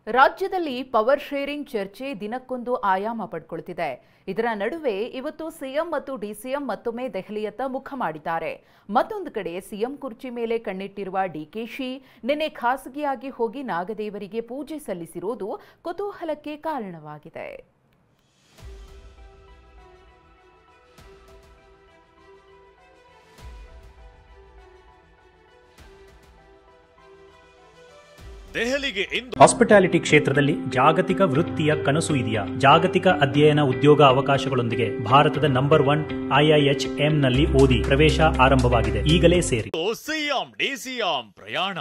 ರಾಜ್ಯದಲ್ಲಿ power sharing ಚರ್ಚೆ ದಿನಕ್ಕೊಂದು ಆಯಾಮ ಪಡ್ಕೊಳ್ತಿದೆ. ಇದರ ನಡುವೆ ಇವತ್ತು ಸಿಎಂ ಮತ್ತು ಡಿಸಿಎಂ ಮತ್ತೊಮ್ಮೆ ದೆಹಲಿಯತ್ತ ಮುಖ ಮಾಡಿದ್ದಾರೆ. ಮತ್ತೊಂದು ಕಡೆ ಸಿಎಂ ಕುರ್ಚಿ ಮೇಲೆ ಕಣ್ಣಿಟ್ಟಿರುವ ಡಿಕೆಶಿ ನಿನ್ನೆ ಖಾಸಗಿಯಾಗಿ ಹೋಗಿ ನಾಗದೇವರಿಗೆ ಪೂಜೆ ಸಲ್ಲಿಸಿರುವುದು ಕುತೂಹಲಕ್ಕೆ ಕಾರಣವಾಗಿದೆ. ದೆಹಲಿಗೆ ಹಾಸ್ಪಿಟಾಲಿಟಿ ಕ್ಷೇತ್ರದಲ್ಲಿ ಜಾಗತಿಕ ವೃತ್ತಿಯ ಕನಸು ಇದೆಯಾ? ಜಾಗತಿಕ ಅಧ್ಯಯನ ಉದ್ಯೋಗ ಅವಕಾಶಗಳೊಂದಿಗೆ ಭಾರತದ ನಂಬರ್ 1 IIHM ನಲ್ಲಿ ಓದಿ. ಪ್ರವೇಶ ಆರಂಭವಾಗಿದೆ. ಈಗಲೇ ಸೇರಿ. ಸಿಎಂ ಡಿಸಿಎಂ ಪ್ರಯಾಣ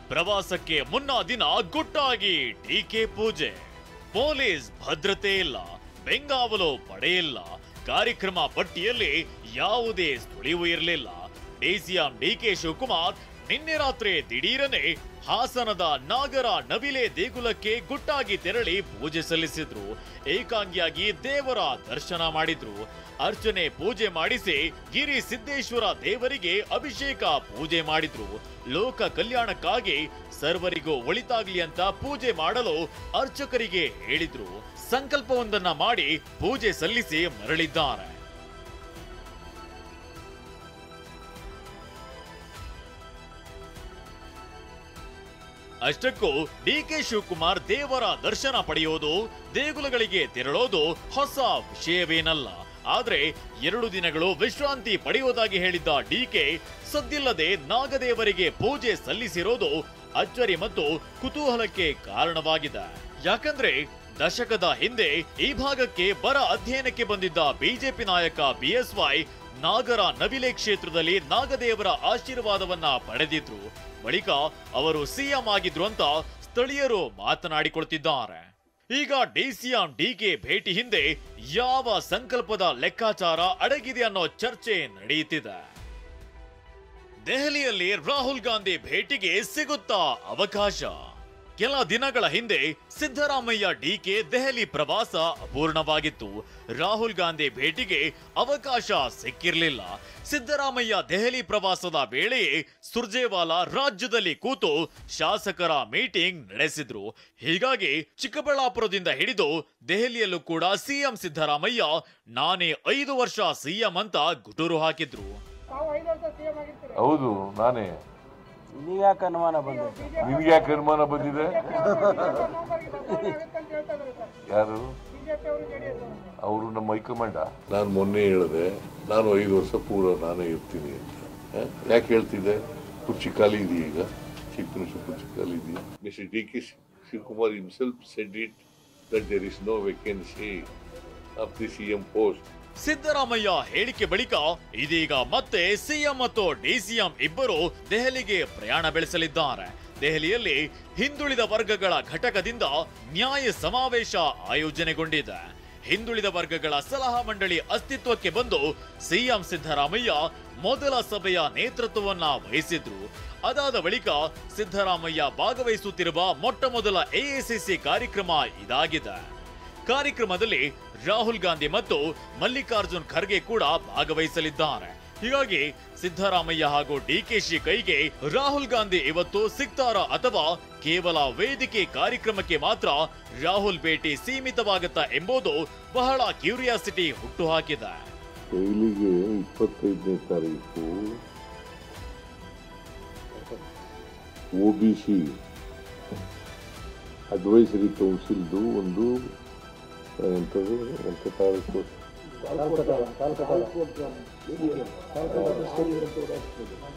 ಪ್ರವಾಸಕ್ಕೆ ಮುನ್ನ ದಿನ ಗುಟ್ಟಾಗಿ ಡಿಕೆ ಪೂಜೆ. ಪೊಲೀಸ್ ಭದ್ರತೆ ಇಲ್ಲ, ಬೆಂಗಾವಲು ಪಡೆ ಇಲ್ಲ, ಕಾರ್ಯಕ್ರಮ ಪಟ್ಟಿಯಲ್ಲಿ ಯಾವುದೇ ಸುಳಿವು ಇರಲಿಲ್ಲ. ಡಿಸಿಎಂ ಡಿಕೆ ಶಿವಕುಮಾರ್ ನಿನ್ನೆ ರಾತ್ರಿ ದಿಢೀರನೆ ಹಾಸನದ ನಾಗರ ನವಿಲೆ ದೇಗುಲಕ್ಕೆ ಗುಟ್ಟಾಗಿ ತೆರಳಿ ಪೂಜೆ ಸಲ್ಲಿಸಿದ್ರು. ಏಕಾಂಗಿಯಾಗಿ ದೇವರ ದರ್ಶನ ಮಾಡಿದ್ರು. ಅರ್ಚನೆ ಪೂಜೆ ಮಾಡಿಸಿ ಗಿರಿ ಸಿದ್ದೇಶ್ವರ ದೇವರಿಗೆ ಅಭಿಷೇಕ ಪೂಜೆ ಮಾಡಿದ್ರು. ಲೋಕ ಕಲ್ಯಾಣಕ್ಕಾಗಿ ಸರ್ವರಿಗೂ ಒಳಿತಾಗ್ಲಿ ಅಂತ ಪೂಜೆ ಮಾಡಲು ಅರ್ಚಕರಿಗೆ ಹೇಳಿದ್ರು. ಸಂಕಲ್ಪವೊಂದನ್ನ ಮಾಡಿ ಪೂಜೆ ಸಲ್ಲಿಸಿ ಮರಳಿದ್ದಾರೆ. ಅಷ್ಟಕ್ಕೂ ಡಿಕೆ ಶಿವಕುಮಾರ್ ದೇವರ ದರ್ಶನ ಪಡೆಯೋದು, ದೇಗುಲಗಳಿಗೆ ತೆರಳೋದು ಹೊಸ ವಿಷಯವೇನಲ್ಲ. ಆದ್ರೆ 2 ದಿನಗಳು ವಿಶ್ರಾಂತಿ ಪಡೆಯುವುದಾಗಿ ಹೇಳಿದ್ದ ಡಿಕೆ ಸದ್ದಿಲ್ಲದೆ ನಾಗದೇವರಿಗೆ ಪೂಜೆ ಸಲ್ಲಿಸಿರೋದು ಅಚ್ಚರಿ ಮತ್ತು ಕುತೂಹಲಕ್ಕೆ ಕಾರಣವಾಗಿದೆ. ಯಾಕಂದ್ರೆ ದಶಕದ ಹಿಂದೆ ಈ ಭಾಗಕ್ಕೆ ಬರ ಅಧ್ಯಯನಕ್ಕೆ ಬಂದಿದ್ದ ಬಿಜೆಪಿ ನಾಯಕ ಬಿಎಸ್ವೈ ನಾಗರ ನವಿಲೆ ಕ್ಷೇತ್ರದಲ್ಲಿ ನಾಗದೇವರ ಆಶೀರ್ವಾದವನ್ನ ಪಡೆದಿದ್ರು. ಬಳಿಕ ಅವರು ಸಿಎಂ ಆಗಿದ್ರು ಅಂತ ಸ್ಥಳೀಯರು ಮಾತನಾಡಿಕೊಳ್ತಿದ್ದಾರೆ. ಈಗ ಡಿಸಿಎಂ ಡಿಕೆ ಭೇಟಿ ಹಿಂದೆ ಯಾವ ಸಂಕಲ್ಪದ ಲೆಕ್ಕಾಚಾರ ಅಡಗಿದೆ ಅನ್ನೋ ಚರ್ಚೆ ನಡೆಯುತ್ತಿದೆ. ದೆಹಲಿಯಲ್ಲಿ ರಾಹುಲ್ ಗಾಂಧಿ ಭೇಟಿಗೆ ಸಿಗುತ್ತಾ ಅವಕಾಶ? ಕೆಲ ದಿನಗಳ ಹಿಂದೆ ಸಿದ್ದರಾಮಯ್ಯ ಡಿಕೆ ದೆಹಲಿ ಪ್ರವಾಸ ಅಪೂರ್ಣವಾಗಿತ್ತು. ರಾಹುಲ್ ಗಾಂಧಿ ಭೇಟಿಗೆ ಅವಕಾಶ ಸಿಕ್ಕಿರಲಿಲ್ಲ. ಸಿದ್ದರಾಮಯ್ಯ ದೆಹಲಿ ಪ್ರವಾಸದ ವೇಳೆಯೇ ಸುರ್ಜೇವಾಲಾ ರಾಜ್ಯದಲ್ಲಿ ಕೂತು ಶಾಸಕರ ಮೀಟಿಂಗ್ ನಡೆಸಿದ್ರು. ಹೀಗಾಗಿ ಚಿಕ್ಕಬಳ್ಳಾಪುರದಿಂದ ಹಿಡಿದು ದೆಹಲಿಯಲ್ಲೂ ಕೂಡ ಸಿಎಂ ಸಿದ್ದರಾಮಯ್ಯ ನಾನೇ 5 ವರ್ಷ ಸಿಎಂ ಅಂತ ಗುಟುರು ಹಾಕಿದ್ರು. ಹೌದು, ನಾನೇ. ನಿನಗ್ಯಾಕೆ ಅನುಮಾನ ಬಂದಿದೆ? ನಿನಗ್ಯಾಕೆ ಅನುಮಾನ ಬಂದಿದೆ? ಯಾರು ಅವರು? ನಮ್ಮ ಹೈಕಮಾಂಡ. ನಾನು ಮೊನ್ನೆ ಹೇಳಿದೆ, ನಾನು 5 ವರ್ಷ ಪೂರ ನಾನೇ ಇರ್ತೀನಿ ಅಂತ. ಯಾಕೆ ಹೇಳ್ತಿದ್ದೆ? ಕುರ್ಚಿ ಖಾಲಿ ಇದೆಯಾ? ಈಗ ಚೀಫ್ ಮಿನಿಸ್ಟರ್ ಕುರ್ಚಿ ಖಾಲಿ ಇದೆಯಾ? Mister D K Shivakumar himself said it that there is no vacancy of the CM post. Siddaramaiah ಹೇಳಿಕೆ ಬಳಿಕ ಇದೀಗ ಮತ್ತೆ ಸಿಎಂ ಮತ್ತು ಡಿಸಿಎಂ ಇಬ್ಬರು ದೆಹಲಿಗೆ ಪ್ರಯಾಣ ಬೆಳೆಸಲಿದ್ದಾರೆ. ದೆಹಲಿಯಲ್ಲಿ ಹಿಂದುಳಿದ ವರ್ಗಗಳ ಘಟಕದಿಂದ ನ್ಯಾಯ ಸಮಾವೇಶ ಆಯೋಜನೆಗೊಂಡಿದೆ. ಹಿಂದುಳಿದ ವರ್ಗಗಳ ಸಲಹಾ ಮಂಡಳಿ ಅಸ್ತಿತ್ವಕ್ಕೆ ಬಂದು ಸಿಎಂ ಸಿದ್ದರಾಮಯ್ಯ ಮೊದಲ ಸಭೆಯ ನೇತೃತ್ವವನ್ನ ವಹಿಸಿದ್ರು. ಅದಾದ ಬಳಿಕ ಸಿದ್ದರಾಮಯ್ಯ ಭಾಗವಹಿಸುತ್ತಿರುವ ಮೊಟ್ಟಮೊದಲ ಎಐಸಿಸಿ ಕಾರ್ಯಕ್ರಮ ಇದಾಗಿದೆ. ಕಾರ್ಯಕ್ರಮದಲ್ಲಿ ರಾಹುಲ್ ಗಾಂಧಿ ಮತ್ತು ಮಲ್ಲಿಕಾರ್ಜುನ್ ಖರ್ಗೆ ಕೂಡ ಭಾಗವಹಿಸಲಿದ್ದಾರೆ. ಹೀಗಾಗಿ ಸಿದ್ದರಾಮಯ್ಯ ಹಾಗೂ ಡಿಕೆಶಿ ಕೈಗೆ ರಾಹುಲ್ ಗಾಂಧಿ ಇವತ್ತು ಸಿಗ್ತಾರಾ ಅಥವಾ ಕೇವಲ ವೇದಿಕೆ ಕಾರ್ಯಕ್ರಮಕ್ಕೆ ಮಾತ್ರ ರಾಹುಲ್ ಭೇಟಿ ಸೀಮಿತವಾಗುತ್ತಾ ಎಂಬುದು ಬಹಳ ಕ್ಯೂರಿಯಾಸಿಟಿ ಹುಟ್ಟುಹಾಕಿದೆ. ದೆಹಲಿಗೆ 25ನೇ ತಾರೀಕು OBC ಅಡ್ವೈಸರಿ ಕೌನ್ಸಿಲ್ದು ಒಂದು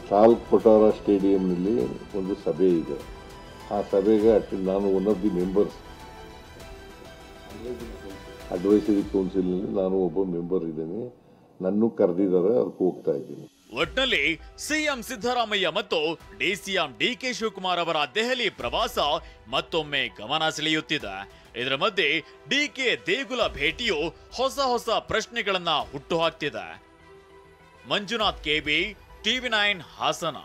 ತಾಲ್ಕೊಟಾರ ಸ್ಟೇಡಿಯಂನಲ್ಲಿ ಒಂದು ಸಭೆ ಇದೆ. ಆ ಸಭೆಗೆ ನಾನು one of the members. Advisory ಕೌನ್ಸಿಲ್ನಲ್ಲಿ ನಾನು ಒಬ್ಬ ಮೆಂಬರ್ ಇದ್ದೇನೆ. ನನ್ನೂ ಕರೆದಿದ್ದಾರೆ, ಅದಕ್ಕೆ ಹೋಗ್ತಾ ಇದ್ದೀನಿ. ಒಟ್ನಲ್ಲಿ ಸಿಎಂ ಸಿದ್ದರಾಮಯ್ಯ ಮತ್ತು ಡಿಸಿಎಂ ಡಿಕೆ ಶಿವಕುಮಾರ್ ಅವರ ದೆಹಲಿ ಪ್ರವಾಸ ಮತ್ತೊಮ್ಮೆ ಗಮನ ಸೆಳೆಯುತ್ತಿದೆ. ಇದರ ಮಧ್ಯೆ ಡಿಕೆ ದೇಗುಲ ಭೇಟಿಯು ಹೊಸ ಪ್ರಶ್ನೆಗಳನ್ನ ಹುಟ್ಟುಹಾಕ್ತಿದೆ. Manjunath KB, TV9 Hassan.